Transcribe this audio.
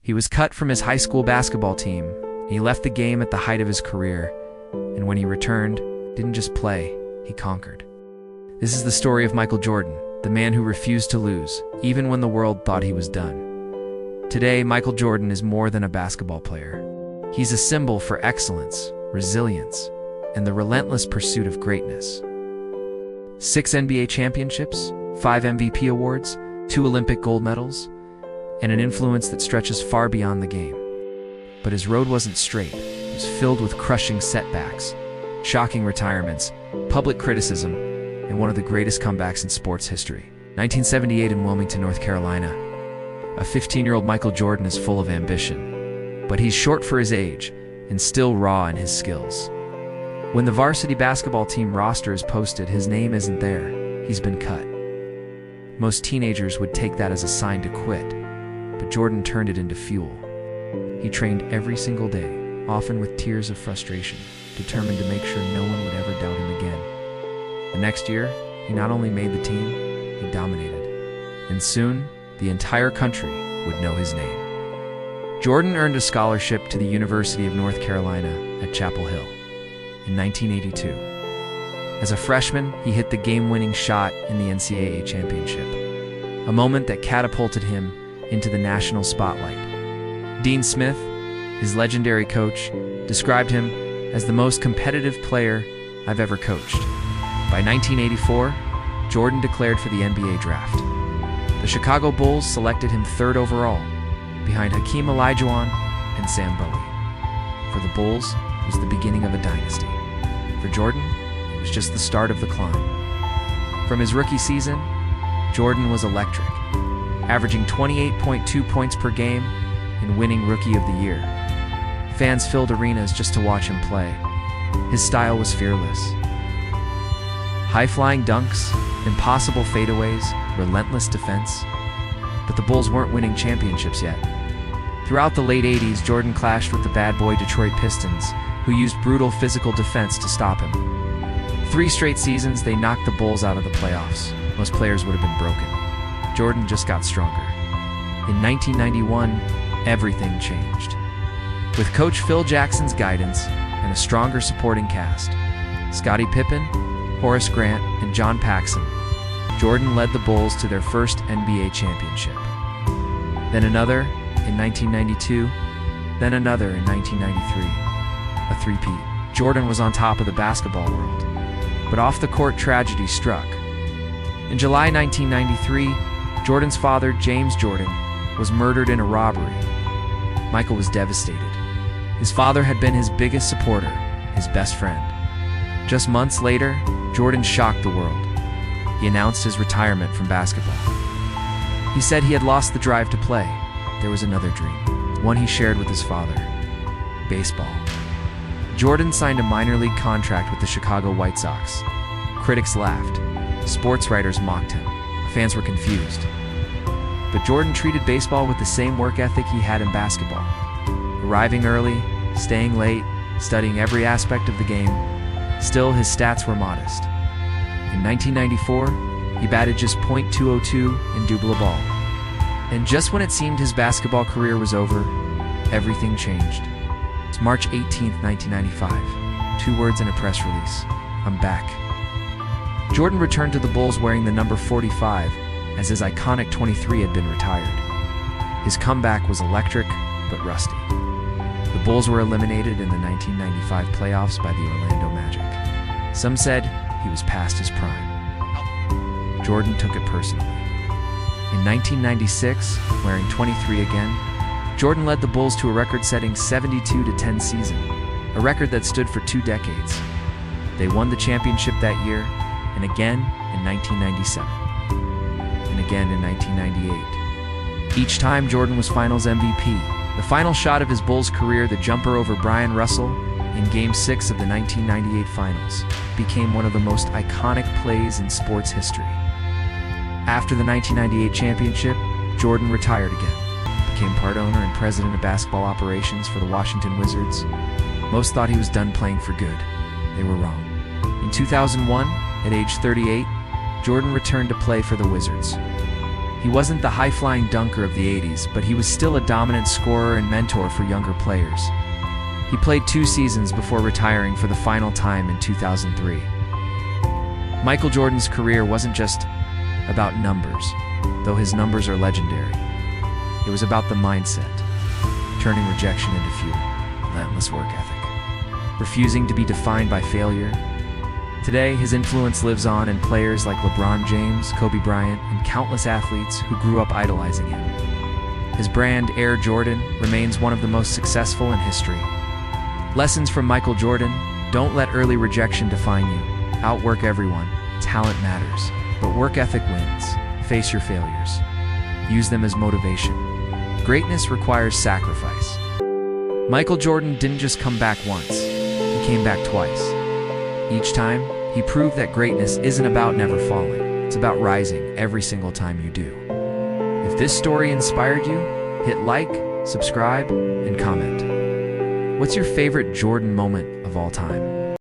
He was cut from his high school basketball team, and he left the game at the height of his career, and when he returned, didn't just play, he conquered. This is the story of Michael Jordan, the man who refused to lose, even when the world thought he was done. Today, Michael Jordan is more than a basketball player. He's a symbol for excellence, resilience, and the relentless pursuit of greatness. 6 NBA championships, 5 MVP awards, 2 Olympic gold medals, and an influence that stretches far beyond the game. But his road wasn't straight. It was filled with crushing setbacks, shocking retirements, public criticism, and one of the greatest comebacks in sports history. 1978 in Wilmington, North Carolina. A 15-year-old Michael Jordan is full of ambition, but he's short for his age and still raw in his skills. When the varsity basketball team roster is posted, his name isn't there. He's been cut. Most teenagers would take that as a sign to quit, but Jordan turned it into fuel. He trained every single day, often with tears of frustration, determined to make sure no one would ever doubt him again. The next year, he not only made the team, he dominated. And soon, the entire country would know his name. Jordan earned a scholarship to the University of North Carolina at Chapel Hill in 1982. As a freshman, he hit the game-winning shot in the NCAA championship, a moment that catapulted him into the national spotlight. Dean Smith, his legendary coach, described him as the most competitive player I've ever coached. By 1984, Jordan declared for the NBA draft. The Chicago Bulls selected him 3rd overall, behind Hakeem Olajuwon and Sam Bowie. For the Bulls, it was the beginning of a dynasty. For Jordan, it was just the start of the climb. From his rookie season, Jordan was electric, averaging 28.2 points per game and winning Rookie of the Year. Fans filled arenas just to watch him play. His style was fearless. High-flying dunks, impossible fadeaways, relentless defense. But the Bulls weren't winning championships yet. Throughout the late 80s, Jordan clashed with the bad boy Detroit Pistons, who used brutal physical defense to stop him. 3 straight seasons, they knocked the Bulls out of the playoffs. Most players would have been broken. Jordan just got stronger. In 1991, everything changed. With coach Phil Jackson's guidance and a stronger supporting cast, Scottie Pippen, Horace Grant, and John Paxson, Jordan led the Bulls to their first NBA championship. Then another in 1992, then another in 1993. A three-peat. Jordan was on top of the basketball world, but off-the-court tragedy struck. In July 1993, Jordan's father, James Jordan, was murdered in a robbery. Michael was devastated. His father had been his biggest supporter, his best friend. Just months later, Jordan shocked the world. He announced his retirement from basketball. He said he had lost the drive to play. There was another dream, one he shared with his father: baseball. Jordan signed a minor league contract with the Chicago White Sox. Critics laughed. Sports writers mocked him. Fans were confused. But Jordan treated baseball with the same work ethic he had in basketball. Arriving early, staying late, studying every aspect of the game. Still, his stats were modest. In 1994, he batted just .202 and double a ball. And just when it seemed his basketball career was over, everything changed. It's March 18th, 1995. 2 words in a press release: "I'm back." Jordan returned to the Bulls wearing the number 45, as his iconic 23 had been retired. His comeback was electric, but rusty. The Bulls were eliminated in the 1995 playoffs by the Orlando Magic. Some said he was past his prime. Jordan took it personally. In 1996, wearing 23 again, Jordan led the Bulls to a record-setting 72-10 season, a record that stood for 2 decades. They won the championship that year, and again in 1997, and again in 1998. Each time, Jordan was Finals MVP. The final shot of his Bulls career, the jumper over Brian Russell in Game 6 of the 1998 Finals, became one of the most iconic plays in sports history. After the 1998 championship, Jordan retired again, became part owner and president of basketball operations for the Washington Wizards. Most thought he was done playing for good. They were wrong. In 2001, at age 38, Jordan returned to play for the Wizards. He wasn't the high-flying dunker of the 80s, but he was still a dominant scorer and mentor for younger players. He played 2 seasons before retiring for the final time in 2003. Michael Jordan's career wasn't just about numbers, though his numbers are legendary. It was about the mindset, turning rejection into fuel, relentless work ethic, refusing to be defined by failure. Today, his influence lives on in players like LeBron James, Kobe Bryant, and countless athletes who grew up idolizing him. His brand, Air Jordan, remains one of the most successful in history. Lessons from Michael Jordan: don't let early rejection define you. Outwork everyone. Talent matters, but work ethic wins. Face your failures. Use them as motivation. Greatness requires sacrifice. Michael Jordan didn't just come back once, he came back twice. Each time, he proved that greatness isn't about never falling. It's about rising every single time you do. If this story inspired you, hit like, subscribe, and comment. What's your favorite Jordan moment of all time?